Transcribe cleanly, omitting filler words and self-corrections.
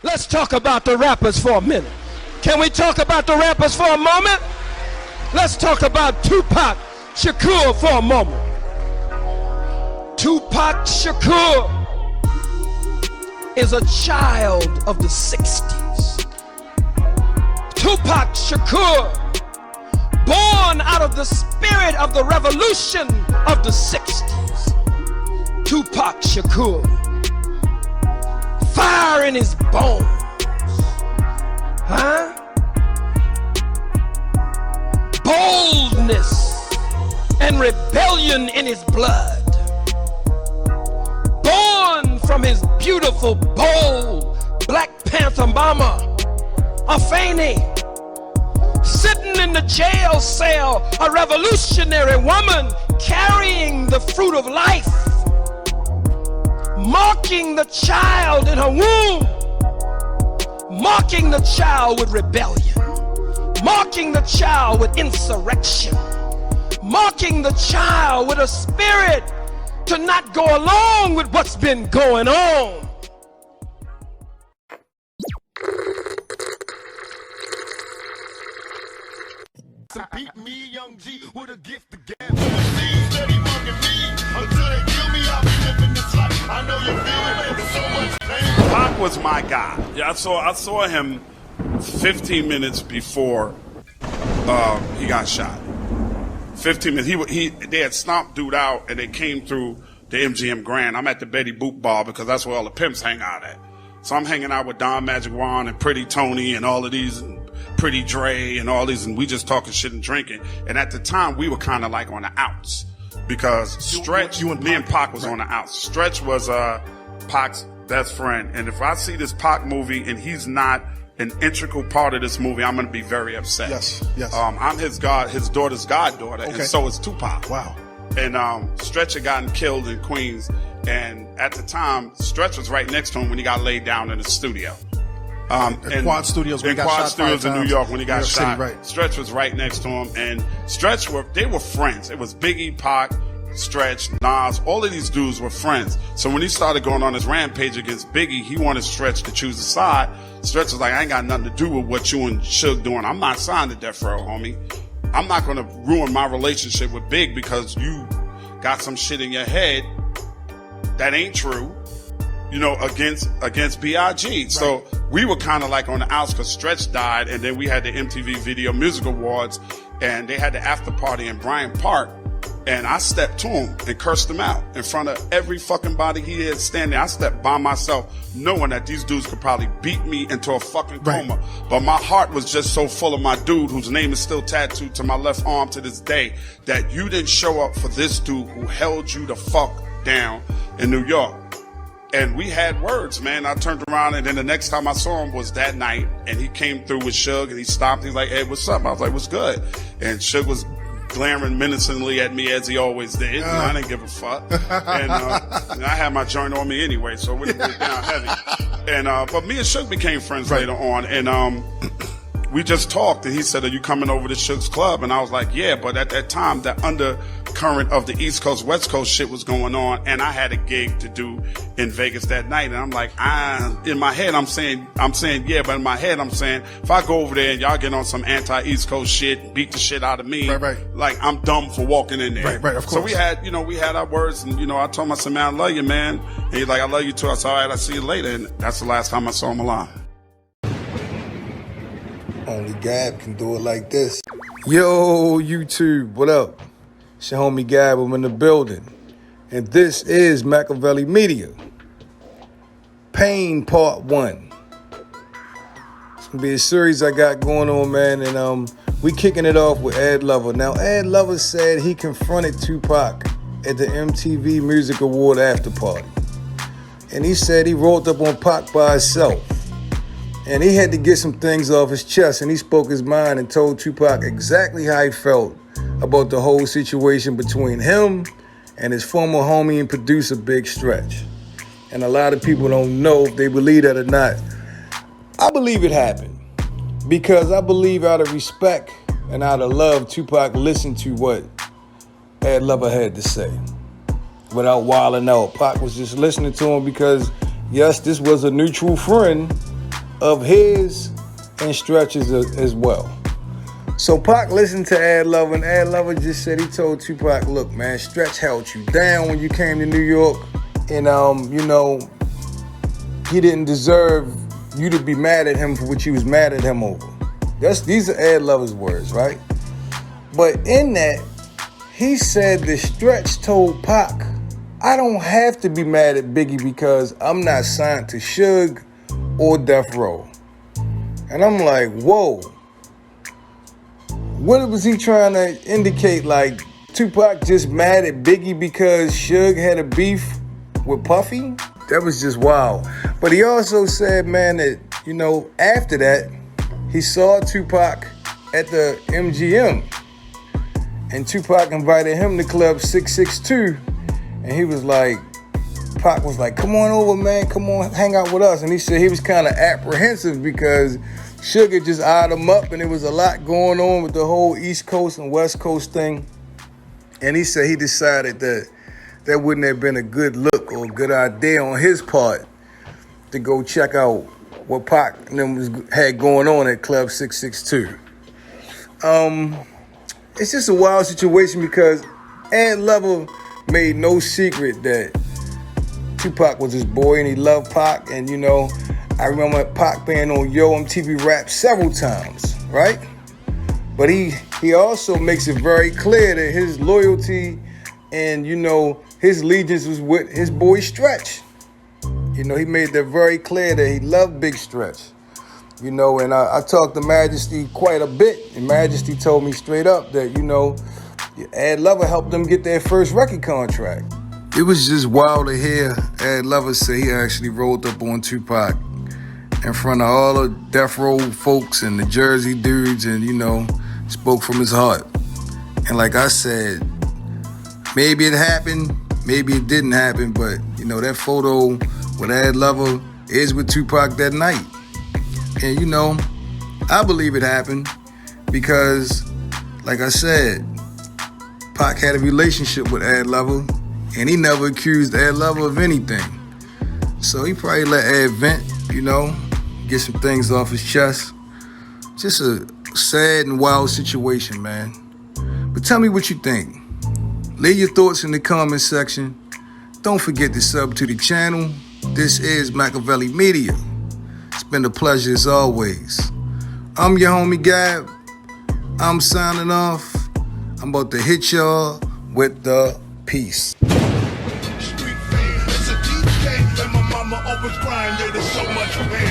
Let's talk about the rappers for a minute. Can we talk about the rappers for a moment? Let's talk about Tupac Shakur for a moment. Tupac Shakur is a child of the 60s. Tupac Shakur, born out of the spirit of the revolution of the 60s. Tupac Shakur, fire in his bones, huh? Boldness and rebellion in his blood. Born from his beautiful, bold Black Panther mama, Afeni. Sitting in the jail cell, a revolutionary woman carrying the fruit of life, marking the child in her womb, marking the child with rebellion, marking the child with insurrection, marking the child with a spirit to not go along with what's been going on. Beat me, young G, with a gift again. Steady mugging me until they kill me. I'll be living this life. I know you feel it. There's so much pain. Pac was my guy. Yeah, I saw him 15 minutes before he got shot. 15 minutes. They had stomped dude out and they came through the MGM Grand. I'm at the Betty Boop bar because that's where all the pimps hang out at. So I'm hanging out with Don Magic Juan and Pretty Tony and all of these, and Pretty Dre and all these, and we just talking shit and drinking. And at the time, we were kind of like on the outs because Stretch, me and Pac was on the outs. Stretch was Pac's best friend. And if I see this Pac movie and he's not an integral part of this movie, I'm going to be very upset. Yes. I'm his daughter's goddaughter, and so is Tupac. Wow. And Stretch had gotten killed in Queens, and at the time, Stretch was right next to him when he got laid down in the studio. In Quad Studios when he got shot. Quad Studios in New York when he got shot. City, right. Stretch was right next to him, and they were friends. It was Biggie, Pac, Stretch, Nas, all of these dudes were friends. So when he started going on his rampage against Biggie, he wanted Stretch to choose a side. Stretch was like, I ain't got nothing to do with what you and Suge doing. I'm not signed to Death Row, homie. I'm not going to ruin my relationship with Big because you got some shit in your head that ain't true, against B.I.G. Right. So we were kind of like on the outs because Stretch died, and then we had the MTV Video Music Awards, and they had the after party in Bryant Park, and I stepped to him and cursed him out in front of every fucking body he had standing. I stepped by myself knowing that these dudes could probably beat me into a fucking coma. Right. But my heart was just so full of my dude, whose name is still tattooed to my left arm to this day, that you didn't show up for this dude who held you the fuck down in New York. And we had words, man. I turned around, and then the next time I saw him was that night, and he came through with Suge, and he stopped. He's like, hey, what's up? I was like, what's good? And Suge was glaring menacingly at me as he always did. I didn't give a fuck. And I had my joint on me anyway, so we went down heavy. And but me and Suge became friends later on, and we just talked, and he said, are you coming over to Suge's club? And I was like, yeah, but at that time, the undercurrent of the East Coast, West Coast shit was going on, and I had a gig to do in Vegas that night. And I'm like, in my head, I'm saying, yeah, but in my head, I'm saying, if I go over there and y'all get on some anti-East Coast shit, beat the shit out of me, like, I'm dumb for walking in there. Right, of course. So we had our words, and, I told him, I said, man, I love you, man. And he's like, I love you too. I said, all right, I'll see you later. And that's the last time I saw him alive. Only Gab can do it like this. Yo, YouTube, what up? It's your homie Gab, I'm in the building. And this is MAKAVELI Media. Pain Part 1. It's gonna be a series I got going on, man, and we kicking it off with Ed Lover. Now, Ed Lover said he confronted Tupac at the MTV Music Award after party. And he said he rolled up on Pac by himself. And he had to get some things off his chest, and he spoke his mind and told Tupac exactly how he felt about the whole situation between him and his former homie and producer, Big Stretch. And a lot of people don't know if they believe that or not. I believe it happened because I believe out of respect and out of love, Tupac listened to what Ed Lover had to say without wilding out. Pac was just listening to him because, yes, this was a neutral friend, of his and Stretch's as well. So Pac listened to Ad Lover, and Ad Lover just said he told Tupac, look, man, Stretch held you down when you came to New York, and you know, he didn't deserve you to be mad at him for what you was mad at him over. These are Ad Lover's words, right? But in that, he said that Stretch told Pac, I don't have to be mad at Biggie because I'm not signed to Suge or Death Row. And I'm like, whoa. What was he trying to indicate? Like, Tupac just mad at Biggie because Suge had a beef with Puffy? That was just wild. But he also said, man, that, you know, after that, he saw Tupac at the MGM. And Tupac invited him to Club 662. And he was like, Pac was like, come on over, man. Come on, hang out with us. And he said he was kind of apprehensive because Sugar just eyed him up, and there was a lot going on with the whole East Coast and West Coast thing. And he said he decided that that wouldn't have been a good look or a good idea on his part to go check out what Pac and them had going on at Club 662. It's just a wild situation because Ad Lover made no secret that Tupac was his boy and he loved Pac. And, you know, I remember Pac being on Yo MTV Rap several times, right? But he also makes it very clear that his loyalty and, you know, his allegiance was with his boy Stretch. You know, he made that very clear that he loved Big Stretch. You know, and I talked to Majesty quite a bit, and Majesty told me straight up that, you know, Ad Lover helped them get their first record contract. It was just wild to hear Ad Lover say he actually rolled up on Tupac in front of all the Death Row folks and the Jersey dudes and, you know, spoke from his heart. And like I said, maybe it happened, maybe it didn't happen, but, you know, that photo with Ad Lover is with Tupac that night. And, you know, I believe it happened because, like I said, Pac had a relationship with Ad Lover, and he never accused Ad Lover of anything. So he probably let Ad vent, you know, get some things off his chest. Just a sad and wild situation, man. But tell me what you think. Leave your thoughts in the comment section. Don't forget to sub to the channel. This is MAKAVELI Media. It's been a pleasure as always. I'm your homie Gab. I'm signing off. I'm about to hit y'all with the peace. Street fame, it's a deep game, and my mama always crying, yeah, there's so much pain.